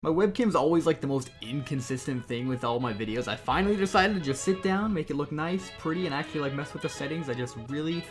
My webcam's always like the most inconsistent thing with all my videos. I finally decided to just sit down, make it look nice, pretty, and actually like mess with the settings. I just really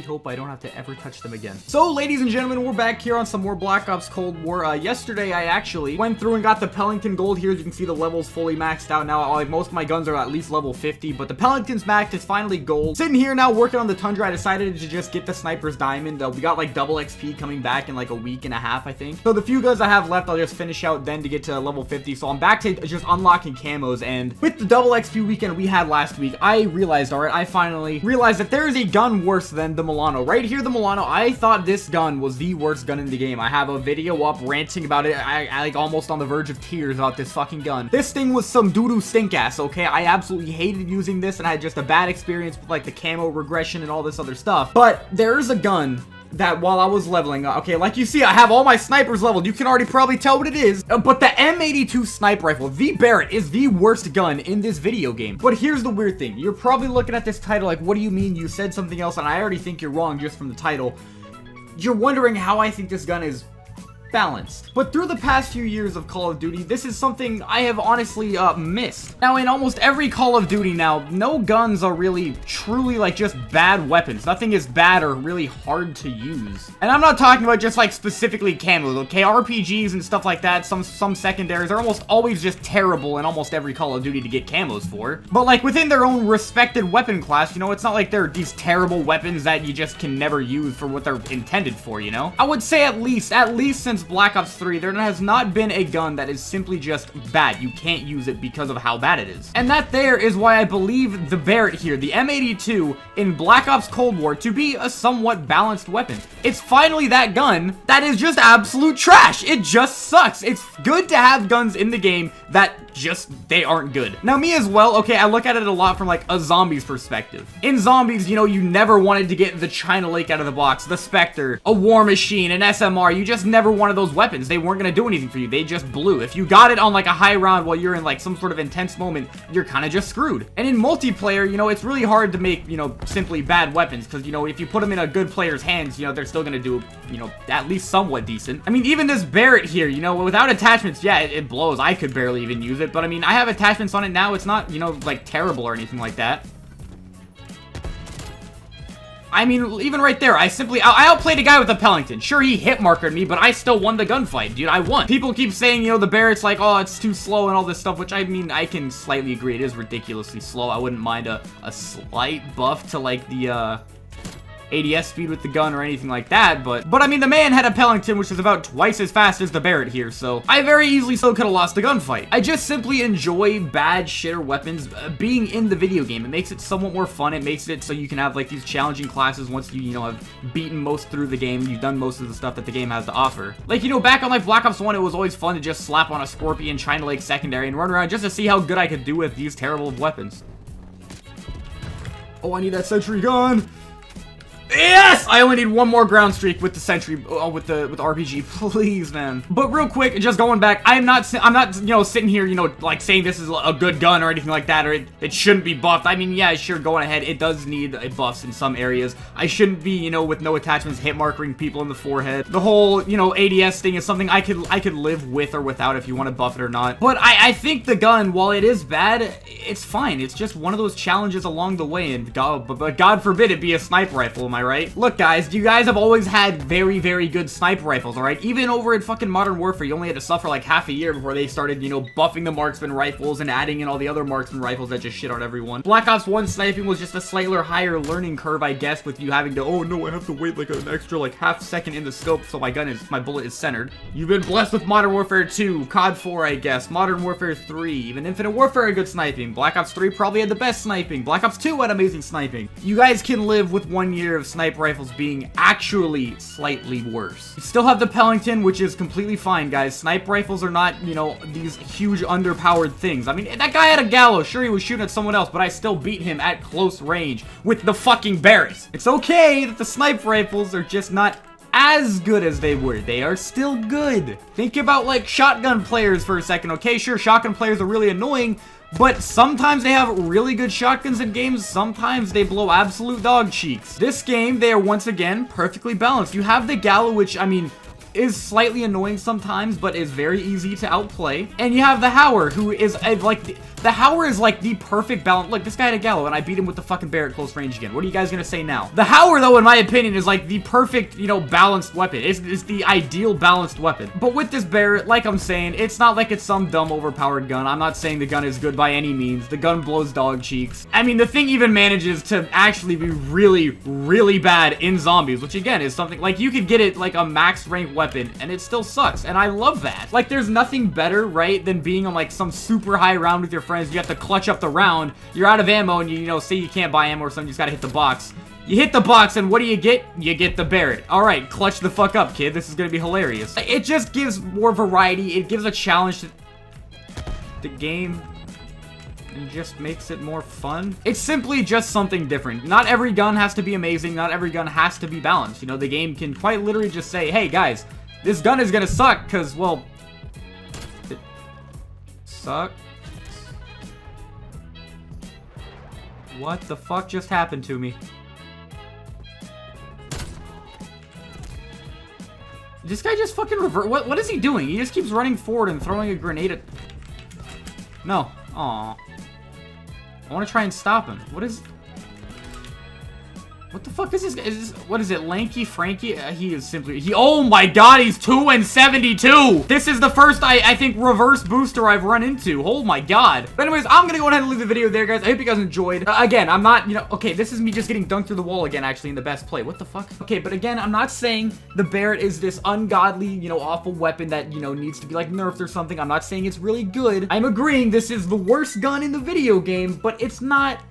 hope I don't have to ever touch them again. So, ladies and gentlemen, we're back here on some more Black Ops Cold War. Yesterday, I actually went through and got the Pellington Gold here. As you can see, the level's fully maxed out now. Like, most of my guns are at least level 50, but the Pellington's maxed. It's finally gold. Sitting here now working on the Tundra, I decided to just get the Sniper's Diamond. We got like double XP coming back in like a week and a half, I think. So the few guns I have left, I'll just finish out then to get to level 50. So I'm back to just unlocking camos, and with the double XP weekend we had last week, I realized, alright, I finally realized that there is a gun worse than the Milano. Right here, the Milano, I thought this gun was the worst gun in the game. I have a video up ranting about it. I like almost on the verge of tears about this fucking gun. This thing was some doo-doo stink ass, okay? I absolutely hated using this, and I had just a bad experience with like the camo regression and all this other stuff. But there is a gun that while I was leveling, okay, like you see, I have all my snipers leveled. You can already probably tell what it is. But the M82 sniper rifle, the Barrett, is the worst gun in this video game. But here's the weird thing. You're probably looking at this title like, what do you mean you said something else? And I already think you're wrong just from the title. You're wondering how I think this gun is balanced. But through the past few years of Call of Duty, this is something I have honestly missed. Now, in almost every Call of Duty now, no guns are really truly like just bad weapons. Nothing is bad or really hard to use. And I'm not talking about just like specifically camos, okay? RPGs and stuff like that, some secondaries are almost always just terrible in almost every Call of Duty to get camos for. But like within their own respected weapon class, you know, it's not like they're these terrible weapons that you just can never use for what they're intended for, you know? I would say at least since Black Ops 3, there has not been a gun that is simply just bad. You can't use it because of how bad it is. And that there is why I believe the Barrett here, the M82 in Black Ops Cold War, to be a somewhat balanced weapon. It's finally that gun that is just absolute trash. It just sucks. It's good to have guns in the game that they aren't good. Now, me as well, okay, I look at it a lot from like a zombies perspective. In zombies, you know, you never wanted to get the China Lake out of the box, the Spectre, a War Machine, an SMR. You just never wanted those weapons. They weren't gonna do anything for you. They just blew. If you got it on like a high round while you're in like some sort of intense moment, you're kind of just screwed. And in multiplayer, you know, it's really hard to make, you know, simply bad weapons, because, you know, if you put them in a good player's hands, you know, they're still gonna do, you know, at least somewhat decent. I mean, even this Barrett here, you know, without attachments, yeah, it blows. I could barely even use it, but I mean, I have attachments on it now. It's not, you know, like terrible or anything like that. I mean, even right there, I outplayed a guy with a Pellington. Sure, he hit markered me, but I still won the gunfight, dude. I won. People keep saying, you know, the Barrett's like, oh, it's too slow and all this stuff, which I mean, I can slightly agree. It is ridiculously slow. I wouldn't mind a slight buff to like the, ADS speed with the gun or anything like that, but I mean, the man had a Pellington, which is about twice as fast as the Barrett here, so I very easily still could have lost the gunfight. I just simply enjoy bad shitter weapons being in the video game. It makes it somewhat more fun. It makes it so you can have like these challenging classes once you know, have beaten most through the game. You've done most of the stuff that the game has to offer. Like, you know, back on like Black Ops 1, it was always fun to just slap on a Scorpion, China Lake secondary, and run around just to see how good I could do with these terrible weapons. Oh, I need that sentry gun. Yes! I only need one more ground streak with the sentry, with RPG, please, man. But real quick, just going back, I'm not, you know, sitting here, you know, like saying this is a good gun or anything like that, or it shouldn't be buffed. I mean, yeah, sure, going ahead, it does need a buffs in some areas. I shouldn't be, you know, with no attachments, hit marking people in the forehead. The whole, you know, ADS thing is something I could live with or without if you want to buff it or not. But I think the gun, while it is bad, it's fine. It's just one of those challenges along the way, and but God forbid it be a sniper rifle, am I right? Look, guys, you guys have always had very, very good sniper rifles, alright? Even over in fucking Modern Warfare, you only had to suffer like half a year before they started, you know, buffing the marksman rifles and adding in all the other marksman rifles that just shit on everyone. Black Ops 1 sniping was just a slightly higher learning curve, I guess, with you having to, oh no, I have to wait like an extra like half second in the scope so my bullet is centered. You've been blessed with Modern Warfare 2, COD 4, I guess, Modern Warfare 3, even Infinite Warfare had good sniping. Black Ops 3 probably had the best sniping. Black Ops 2 had amazing sniping. You guys can live with 1 year of sniper rifles being actually slightly worse. You still have the Pellington, which is completely fine, guys. Sniper rifles are not, you know, these huge underpowered things. I mean, that guy had a gallows. Sure, he was shooting at someone else, but I still beat him at close range with the fucking Barretts. It's okay that the sniper rifles are just not as good as they were. They are still good. Think about like shotgun players for a second, okay? Sure, shotgun players are really annoying, But sometimes they have really good shotguns in games, sometimes they blow absolute dog cheeks. This game, they are once again perfectly balanced. You have the Gallo, which, I mean, is slightly annoying sometimes, but is very easy to outplay. And you have the Howler, who is the Howler is like the perfect balance. Look, this guy had a Gallo, and I beat him with the fucking Barrett close range again. What are you guys gonna say now? The Howler, though, in my opinion, is like the perfect, you know, balanced weapon. It's the ideal balanced weapon. But with this Barrett, like I'm saying, it's not like it's some dumb overpowered gun. I'm not saying the gun is good by any means. The gun blows dog cheeks. I mean, the thing even manages to actually be really, really bad in zombies, which again is something like you could get it like a max rank weapon and it still sucks, and I love that. Like, there's nothing better, right, than being on like some super high round with your friends. You have to clutch up the round, you're out of ammo, and you know, say you can't buy ammo or something, you just gotta hit the box. You hit the box, and what do you get? You get the Barrett. Alright, clutch the fuck up, kid. This is gonna be hilarious. It just gives more variety. It gives a challenge to the game and just makes it more fun. It's simply just something different. Not every gun has to be amazing. Not every gun has to be balanced. You know, the game can quite literally just say, hey, guys, this gun is gonna suck because, well, it sucks. What the fuck just happened to me? This guy just fucking revert. What is he doing? He just keeps running forward and throwing a grenade at... No. Aw. I want to try and stop him. What is... What the fuck is this? What is it? Lanky Frankie? He is simply... Oh my god, he's 2 and 72! This is the first, I think, reverse booster I've run into. Oh my god. But anyways, I'm gonna go ahead and leave the video there, guys. I hope you guys enjoyed. Again, I'm not, you know... Okay, this is me just getting dunked through the wall again, actually, in the best play. What the fuck? Okay, but again, I'm not saying the Barrett is this ungodly, you know, awful weapon that, you know, needs to be, like, nerfed or something. I'm not saying it's really good. I'm agreeing this is the worst gun in the video game, but it's not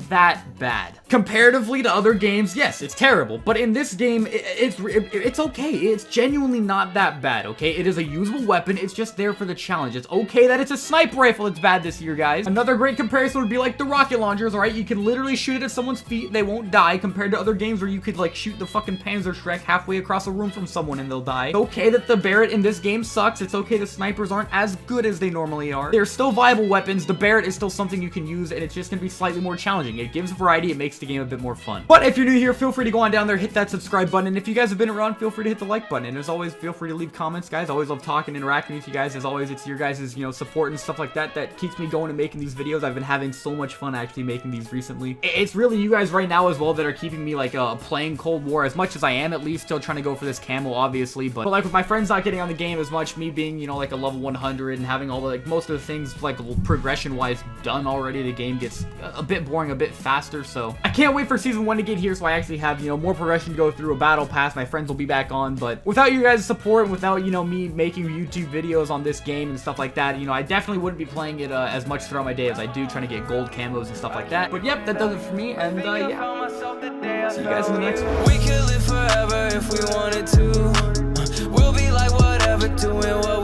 that bad. Comparatively to other games, yes, it's terrible, but in this game, it's okay. It's genuinely not that bad, okay? It is a usable weapon. It's just there for the challenge. It's okay that it's a sniper rifle that's bad this year, guys. Another great comparison would be like the rocket launchers, alright? You can literally shoot it at someone's feet, they won't die, compared to other games where you could, like, shoot the fucking Panzerschreck halfway across a room from someone and they'll die. It's okay that the Barrett in this game sucks. It's okay the snipers aren't as good as they normally are. They're still viable weapons. The Barrett is still something you can use, and it's just gonna be slightly more challenging. It gives variety. It makes the game a bit more fun. But if you're new here, feel free to go on down there, hit that subscribe button, and if you guys have been around, feel free to hit the like button, and as always, feel free to leave comments, guys. I always love talking, interacting with you guys. As always, it's your guys' you know, support and stuff like that that keeps me going and making these videos. I've been having so much fun actually making these recently. It's really you guys right now as well that are keeping me like playing Cold War as much as I am, at least still trying to go for this camo, obviously, but like with my friends not getting on the game as much, me being, you know, like a level 100 and having all the, like, most of the things like progression wise done already, the game gets a bit boring a bit faster. So I can't wait for season 1 to get here so I actually have, you know, more progression to go through, a battle pass. My friends will be back on, but without you guys' support and without, you know, me making YouTube videos on this game and stuff like that, you know, I definitely wouldn't be playing it as much throughout my day as I do, trying to get gold camos and stuff like that. But yep, that does it for me, and yeah, see you guys in the next one. We could live forever if we wanted to. We'll be like whatever, doing what